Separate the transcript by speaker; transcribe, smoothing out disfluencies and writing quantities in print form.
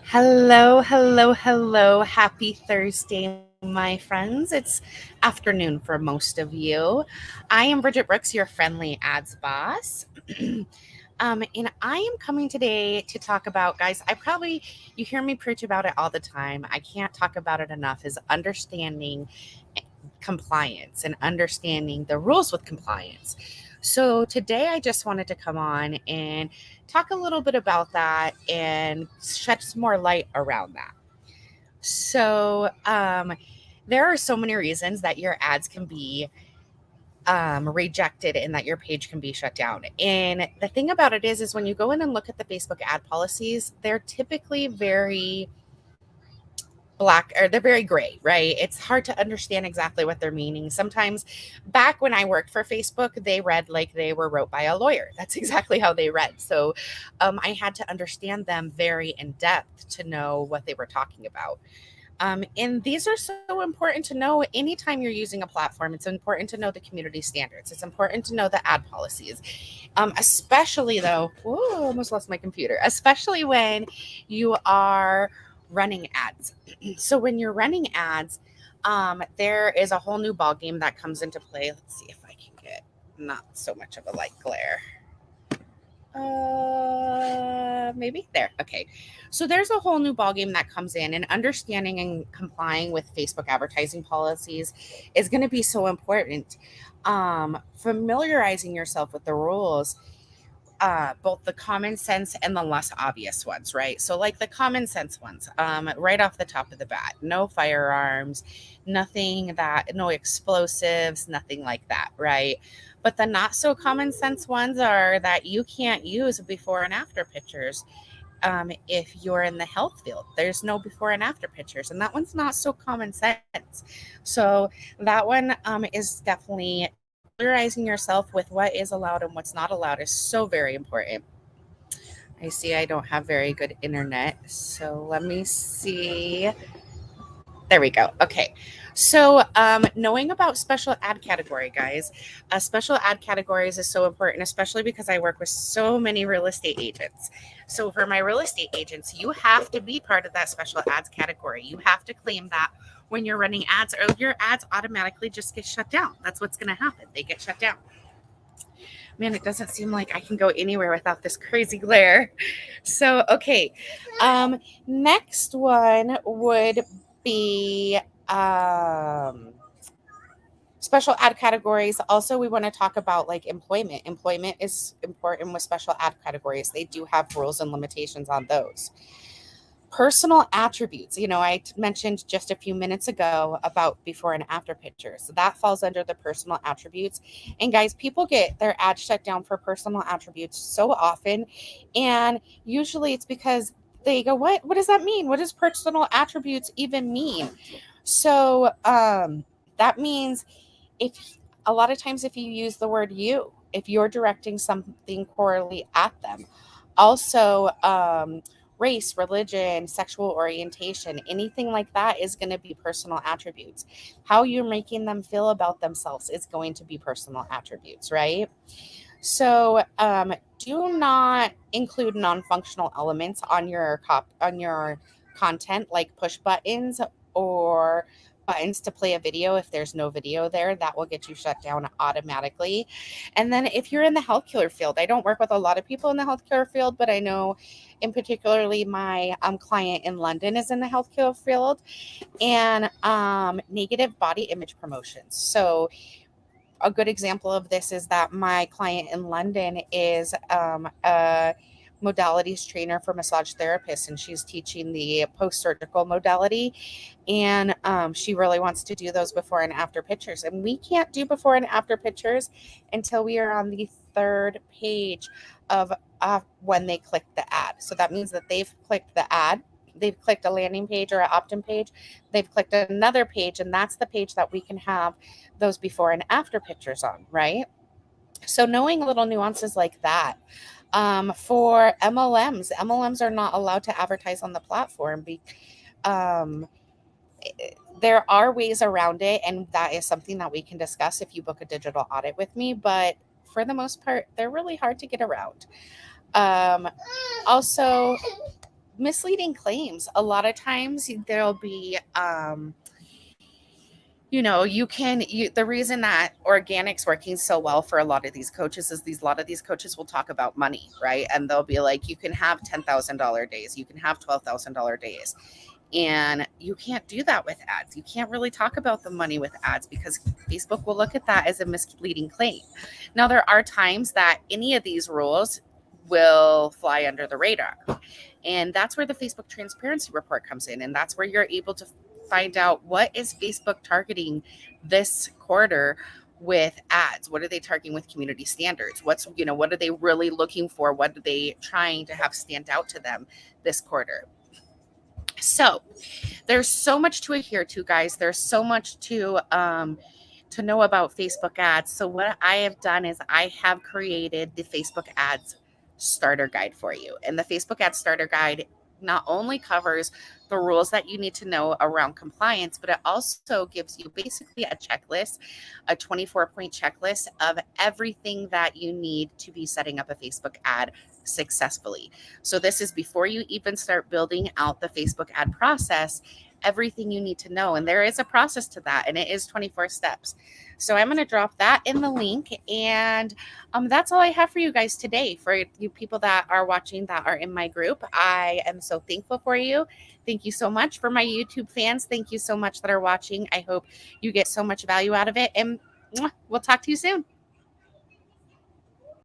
Speaker 1: Hello, hello, hello. Happy Thursday, my friends. It's afternoon for most of you. I am Bridget Brooks, your friendly ads boss. And I am coming today to talk about, guys, you hear me preach about it all the time. I can't talk about it enough, is understanding compliance and understanding the rules with compliance. So today I just wanted to come on and talk a little bit about that and shed some more light around that. So there are so many reasons that your ads can be rejected and that your page can be shut down. And the thing about it is when you go in and look at the Facebook ad policies, they're typically very black, or they're very gray, right? It's hard to understand exactly what they're meaning. Sometimes back when I worked for Facebook, they read like they were wrote by a lawyer. That's exactly how they read. So I had to understand them very in depth to know what they were talking about. And these are so important to know anytime you're using a platform. It's important to know the community standards. It's important to know the ad policies, especially though, whoa, almost lost my computer, especially when you are running ads. So when you're running ads, there is a whole new ball game that comes into play. Let's see if I can get not so much of a light glare. Maybe there. Okay. So there's a whole new ballgame that comes in, and understanding and complying with Facebook advertising policies is going to be so important. Familiarizing yourself with the rules, both the common sense and the less obvious ones, right? So, like the common sense ones, right off the top of the bat, no firearms, no explosives, nothing like that, right? But the not so common sense ones are that you can't use before and after pictures. If you're in the health field, there's no before and after pictures, and that one's not so common sense. So that one is definitely familiarizing yourself with what is allowed and what's not allowed is so very important. I see I don't have very good internet, so let me see. There we go. Okay. So knowing about special ad category, guys, special ad categories is so important, especially because I work with so many real estate agents. So for my real estate agents, you have to be part of that special ads category. You have to claim that when you're running ads, or your ads automatically just get shut down. That's what's going to happen. They get shut down. Man, it doesn't seem like I can go anywhere without this crazy glare. So, okay. Um, Next one would be um, special ad categories. Also, we want to talk about like employment. Employment is important with special ad categories. They do have rules and limitations on those. Personal attributes. I mentioned just a few minutes ago about before and after pictures. So that falls under the personal attributes. And guys, people get their ads shut down for personal attributes so often. And usually it's because they go, what does that mean? What does personal attributes even mean? So that means, if a lot of times if you use the word you, if you're directing something poorly at them. Also, race, religion, sexual orientation, anything like that is going to be personal attributes. How you're making them feel about themselves is going to be personal attributes, right? So do not include non-functional elements on your content, like push buttons or buttons to play a video. If there's no video there, that will get you shut down automatically. And then if you're in the healthcare field, I don't work with a lot of people in the healthcare field, but I know in particularly my client in London is in the healthcare field, and negative body image promotions. So a good example of this is that my client in London is a modalities trainer for massage therapists, and she's teaching the post-surgical modality. And she really wants to do those before and after pictures. And we can't do before and after pictures until we are on the third page of when they click the ad. So that means that they've clicked the ad, they've clicked a landing page or an opt-in page, they've clicked another page, and that's the page that we can have those before and after pictures on, right? So knowing little nuances like that. For MLMs are not allowed to advertise on the platform. Um, there are ways around it, and that is something that we can discuss if you book a digital audit with me. But for the most part, they're really hard to get around. Um, Also, misleading claims. A lot of times there'll be, the reason that organic's working so well for a lot of these coaches is a lot of these coaches will talk about money, right? And they'll be like, you can have $10,000 days, you can have $12,000 days. And you can't do that with ads. You can't really talk about the money with ads because Facebook will look at that as a misleading claim. Now, there are times that any of these rules will fly under the radar. And that's where the Facebook transparency report comes in. And that's where you're able to find out what is Facebook targeting this quarter with ads. What are they targeting with community standards? What are they really looking for? What are they trying to have stand out to them this quarter? So there's so much to adhere to, guys. There's so much to know about Facebook ads. So what I have done is I have created the Facebook ads starter guide for you. And the Facebook ads starter guide not only covers the rules that you need to know around compliance, but it also gives you basically a checklist, a 24-point checklist of everything that you need to be setting up a Facebook ad successfully. So this is before you even start building out the Facebook ad process, everything you need to know. And there is a process to that, and it is 24 steps. So I'm going to drop that in the link. And that's all I have for you guys today. For you people that are watching that are in my group, I am so thankful for you. Thank you so much. For my YouTube fans, thank you so much that are watching. I hope you get so much value out of it. And we'll talk to you soon.